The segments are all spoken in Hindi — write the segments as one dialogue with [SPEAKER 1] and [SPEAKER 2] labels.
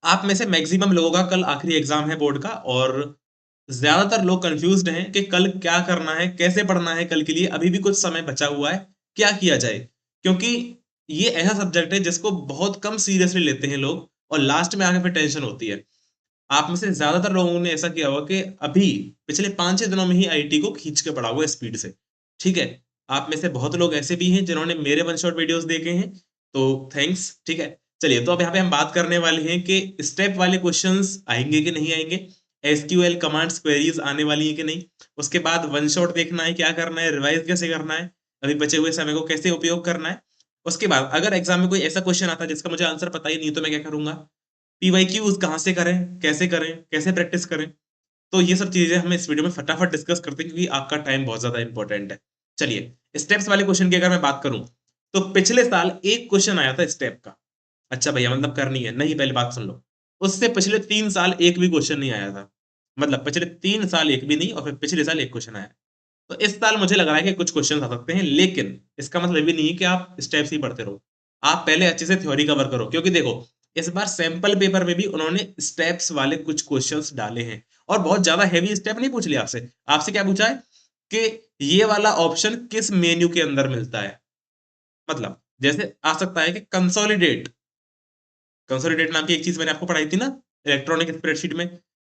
[SPEAKER 1] आप में से मैक्सिमम लोगों का कल आखिरी एग्जाम है बोर्ड का, और ज्यादातर लोग कंफ्यूज्ड हैं कि कल क्या करना है, कैसे पढ़ना है कल के लिए। अभी भी कुछ समय बचा हुआ है, क्या किया जाए? क्योंकि ये ऐसा सब्जेक्ट है जिसको बहुत कम सीरियसली लेते हैं लोग, और लास्ट में आके फिर टेंशन होती है। आप में से ज्यादातर लोगों ने ऐसा किया होगा कि अभी पिछले 5-6 दिनों में ही आईटी को खींच के पढ़ा हुआ स्पीड से। ठीक है, आप में से बहुत लोग ऐसे भी हैं जिन्होंने मेरे वन शॉट वीडियोस देखे हैं, तो थैंक्स। ठीक है, चलिए, तो अब यहाँ पे हम बात करने वाले हैं कि स्टेप वाले क्वेश्चंस आएंगे कि नहीं आएंगे, एसक्यूएल कमांड्स क्वेरीज आने वाली है कि नहीं। उसके बाद वन शॉट देखना है, क्या करना है, रिवाइज कैसे करना है, अभी बचे हुए समय को कैसे उपयोग करना है। उसके बाद अगर एग्जाम में कोई ऐसा क्वेश्चन आता है जिसका मुझे आंसर पता ही नहीं, तो मैं क्या करूंगा, पीवाईक्यूज कहाँ से करें, कैसे प्रैक्टिस करें। तो ये सब चीजें हम इस वीडियो में फटाफट डिस्कस करते हैं, क्योंकि आपका टाइम बहुत ज्यादा इंपॉर्टेंट है। चलिए, स्टेप्स वाले क्वेश्चन की अगर मैं बात करूं, तो पिछले साल एक क्वेश्चन आया था स्टेप का। अच्छा भैया, मतलब करनी है नहीं, पहले बात सुन लो। उससे पिछले 3 साल एक भी क्वेश्चन नहीं आया था। मतलब पिछले 3 साल एक भी नहीं, और फिर पिछले साल एक क्वेश्चन आया। तो इस साल मुझे लग रहा है कि कुछ क्वेश्चन आ सकते हैं, लेकिन इसका मतलब ये नहीं है कि आप स्टेप्स ही पढ़ते रहो। आप पहले अच्छे से थ्योरी कवर करो, क्योंकि देखो, इस बार सैंपल पेपर में भी उन्होंने स्टेप्स वाले कुछ क्वेश्चंस डाले हैं, और बहुत ज्यादा हैवी स्टेप नहीं पूछ लिया आपसे। आपसे क्या पूछा है कि ये वाला ऑप्शन किस मेन्यू के अंदर मिलता है। मतलब जैसे आ सकता है कि कंसोलिडेट, कंसोलिडेट नाम की एक चीज मैंने आपको पढ़ाई थी ना इलेक्ट्रॉनिक स्प्रेडशीट में,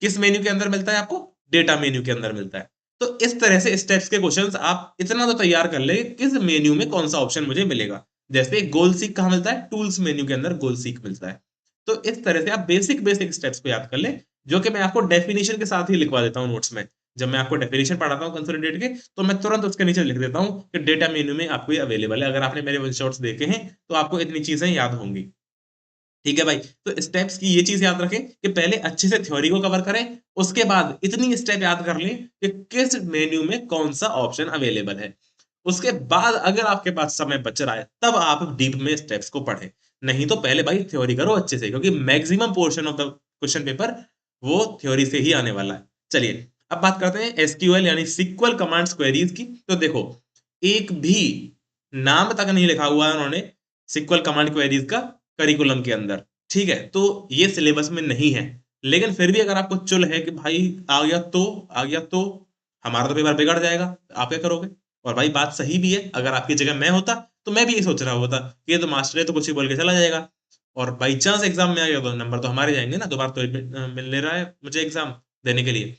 [SPEAKER 1] किस मेन्यू के अंदर मिलता है आपको, डेटा मेन्यू के अंदर मिलता है। तो इस तरह से स्टेप्स के क्वेश्चंस आप इतना तो तैयार कर ले, किस मेन्यू में कौन सा ऑप्शन मुझे मिलेगा। जैसे गोल सीक कहाँ मिलता है, टूल्स मेन्यू के अंदर गोल सीक मिलता है। तो इस तरह से आप बेसिक बेसिक स्टेप्स को याद कर ले, जो कि मैं आपको डेफिनेशन के साथ ही लिखवा देता हूँ नोट्स में। जब मैं आपको डेफिनेशन पढ़ाता हूँ कंसोलिडेट के, तो मैं तुरंत उसके नीचे लिख देता हूँ कि डेटा मेन्यू में आपको ये अवेलेबल है। अगर आपने मेरे वन शॉट्स देखे हैं तो आपको इतनी चीजें याद होंगी। ठीक है भाई, तो स्टेप्स की ये चीज याद रखें कि पहले अच्छे से थ्योरी को कवर करें, उसके बाद इतनी स्टेप याद कर लें कि किस मेन्यू में कौन सा ऑप्शन अवेलेबल है। उसके बाद अगर आपके पास समय बच रहा है, तब आप डीप में स्टेप्स को पढ़ें। नहीं तो पहले भाई थ्योरी करो अच्छे से, क्योंकि maximum portion of the question paper वो थ्योरी से ही आने वाला है। चलिए, अब बात करते हैं एसक्यूएल यानी सिक्वल कमांड्स क्वेरीज की। तो देखो, एक भी नाम तक नहीं लिखा हुआ है उन्होंने सिक्वल कमांड क्वेरीज का करिकुलम के अंदर। ठीक है, तो ये सिलेबस में नहीं है। लेकिन फिर भी अगर आपको चुल है कि भाई आ गया तो हमारा तो पेपर बिगड़ जाएगा, आप क्या करोगे? और भाई बात सही भी है, अगर आपकी जगह मैं होता तो मैं भी ये सोच रहा होता कि ये तो मास्टर है, तो कुछ ही बोल के चला जाएगा, और बाई चांस एग्जाम में आ गया तो नंबर तो हमारे जाएंगे ना, दोबारा तो मिलने रहा है मुझे एग्जाम देने के लिए।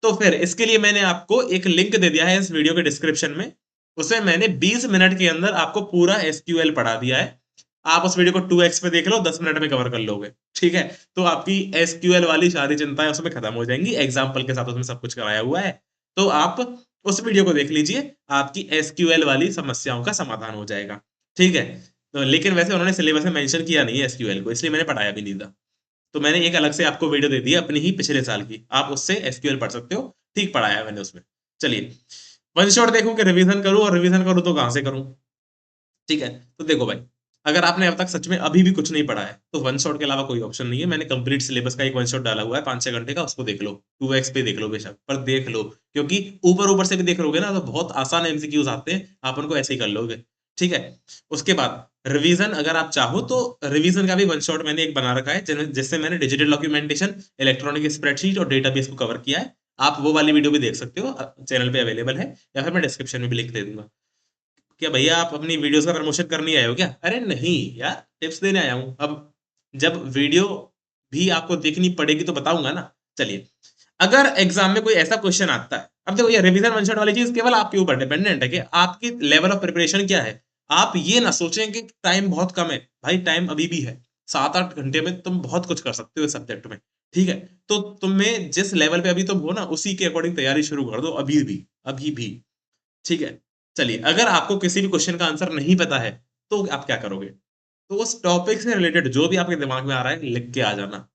[SPEAKER 1] तो फिर इसके लिए मैंने आपको एक लिंक दे दिया है इस वीडियो के डिस्क्रिप्शन में। उसमें मैंने 20 मिनट के अंदर आपको पूरा एसक्यूएल पढ़ा दिया है। आप उस वीडियो को 2x पे देख लो, 10 मिनट में कवर कर लोगे। ठीक है, तो आपकी एसक्यूएल वाली सारी चिंताएं उसमें खत्म हो जाएंगी, एग्जाम्पल के साथ उसमें सब कुछ कराया हुआ है। तो आप उस वीडियो को देख लीजिए, आपकी एसक्यूएल वाली समस्याओं का समाधान हो जाएगा। ठीक है, तो लेकिन वैसे उन्होंने सिलेबस में मेंशन किया नहीं है एसक्यूएल को, इसलिए मैंने पढ़ाया भी नहीं था। तो मैंने एक अलग से आपको वीडियो दे दी है अपनी ही पिछले साल की, आप उससे एसक्यूएल पढ़ सकते हो। ठीक पढ़ाया है मैंने उसमें। चलिए, वन शॉट देखूं कि रिवीजन करूं, और रिवीजन करूं तो कहां से करूं। ठीक है, तो देखो भाई, अगर आपने अब तक सच में अभी भी कुछ नहीं पढ़ा है, तो वन शॉट के अलावा कोई ऑप्शन नहीं है। मैंने कंप्लीट सिलेबस का एक वन शॉट डाला हुआ है 5-6 घंटे का, उसको देख लो। 2x पे देख लो बेशक, पर देख लो, क्योंकि ऊपर ऊपर से भी देख लोगे ना तो बहुत आसान एमसीक्यूज आते हैं, आप उनको ऐसे ही कर लोगे। ठीक है, उसके बाद रिवीजन अगर आप चाहो तो रिवीजन का भी वन शॉट मैंने एक बना रखा है, जिससे मैंने डिजिटल डॉक्यूमेंटेशन, इलेक्ट्रॉनिक स्प्रेडशीट और डेटाबेस को कवर किया है। आप वो वाली वीडियो भी देख सकते हो, चैनल पे अवेलेबल है, या फिर मैं डिस्क्रिप्शन में भी लिंक दे दूंगा। क्या भैया आप अपनी वीडियोस का प्रमोशन करने आए हो क्या? अरे नहीं यार, टिप्स देने आया हूं। अब जब वीडियो भी आपको देखनी पड़ेगी तो बताऊंगा ना। चलिए, अगर एग्जाम में कोई ऐसा क्वेश्चन आता है, अब देखो ये रिवीजन वन शॉट वाली चीज केवल आपके ऊपर डिपेंडेंट है कि आपकी लेवल ऑफ प्रिपरेशन क्या है। आप ये ना सोचें कि टाइम बहुत कम है, भाई टाइम अभी भी है। 7-8 घंटे में तुम बहुत कुछ कर सकते हो इस सब्जेक्ट में। ठीक है, तो तुम्हें जिस लेवल पे अभी तुम हो ना, उसी के अकॉर्डिंग तैयारी शुरू कर दो अभी भी, अभी भी। ठीक है, चलिए, अगर आपको किसी भी क्वेश्चन का आंसर नहीं पता है, तो आप क्या करोगे? तो उस टॉपिक से रिलेटेड जो भी आपके दिमाग में आ रहा है लिख के आ जाना।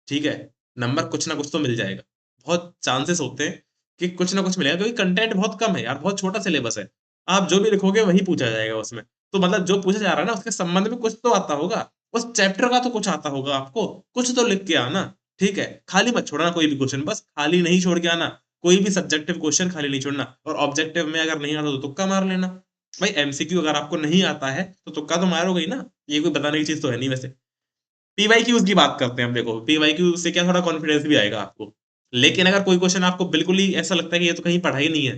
[SPEAKER 1] ठीक है, नंबर कुछ ना कुछ तो मिल जाएगा। बहुत चांसेस होते हैं कि कुछ ना कुछ मिलेगा, क्योंकि कंटेंट बहुत कम है यार, बहुत छोटा सिलेबस है। आप जो भी लिखोगे वही पूछा जाएगा उसमें। तो मतलब जो पूछा जा रहा है ना, उसके संबंध में कुछ तो आता होगा, उस चैप्टर का तो कुछ आता होगा आपको, कुछ तो लिख के आना। ठीक है, खाली मत छोड़ना कोई भी क्वेश्चन, बस खाली नहीं छोड़ के आना। कोई भी सब्जेक्टिव क्वेश्चन खाली नहीं छोड़ना, और ऑब्जेक्टिव में अगर नहीं आता तो तुक्का मार लेना। भाई एमसीक्यू अगर आपको नहीं आता है तो तुक्का तो मारोगे ही ना, ये कोई बताने की चीज तो है नहीं वैसे। पीवाईक्यूज की बात करते हैं हम। देखो पीवाईक्यू से क्या थोड़ा कॉन्फिडेंस भी आएगा आपको। लेकिन अगर कोई क्वेश्चन आपको बिल्कुल ही ऐसा लगता है कि ये तो कहीं पढ़ा ही नहीं है,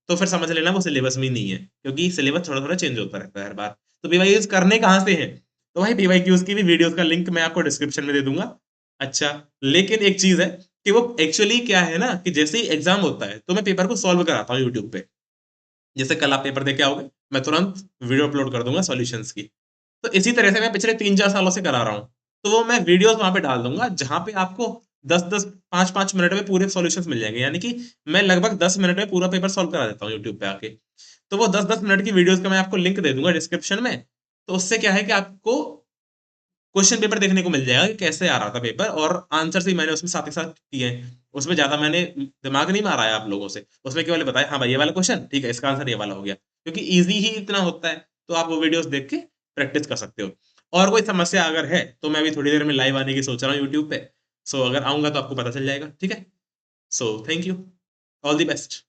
[SPEAKER 1] तो फिर समझ लेना वो सिलेबस में ही नहीं है, क्योंकि सिलेबस थोड़ा थोड़ा चेंज होता रहता है हर बार। तो पीवाईक्यूज करने कहाँ से हैं? तो भाई पीवाईक्यूज की भी वीडियोस का लिंक मैं आपको डिस्क्रिप्शन में दे दूंगा। अच्छा, लेकिन एक चीज है कि वो एक्चुअली क्या है ना, कि जैसे ही एग्जाम होता है तो मैं पेपर को सॉल्व कराता हूँ यूट्यूब पे। जैसे कल आप पेपर दे के आओगे, मैं तुरंत वीडियो अपलोड कर दूंगा सॉल्यूशंस की। तो इसी तरह से मैं पिछले 3-4 सालों से करा रहा हूँ। तो वो मैं वीडियोस वहां पे डाल दूंगा, जहां पे आपको 10-10, 5-5 मिनट में पूरे सॉल्यूशंस मिल जाएंगे। यानी कि मैं लगभग 10 मिनट में पूरा पेपर सॉल्व करा देता हूँ यूट्यूब पे आके। तो वो 10-10 मिनट की वीडियोस का मैं आपको लिंक दे दूंगा डिस्क्रिप्शन में। तो उससे क्या है कि आपको क्वेश्चन पेपर देखने को मिल जाएगा कि कैसे आ रहा था पेपर, और आंसर भी मैंने उसमें साथ ही साथ किए हैं। उसमें ज्यादा मैंने दिमाग नहीं मारा है आप लोगों से, उसमें केवल बताया हाँ भाई ये वाला क्वेश्चन ठीक है, इसका आंसर ये वाला हो गया, क्योंकि इजी ही इतना होता है। तो आप वो वीडियोस देख के प्रैक्टिस कर सकते हो। और कोई समस्या अगर है तो मैं अभी थोड़ी देर में लाइव आने की सोच रहा हूँ यूट्यूब पे। सो अगर आऊंगा तो आपको पता चल जाएगा, ठीक है। So thank you, all the best.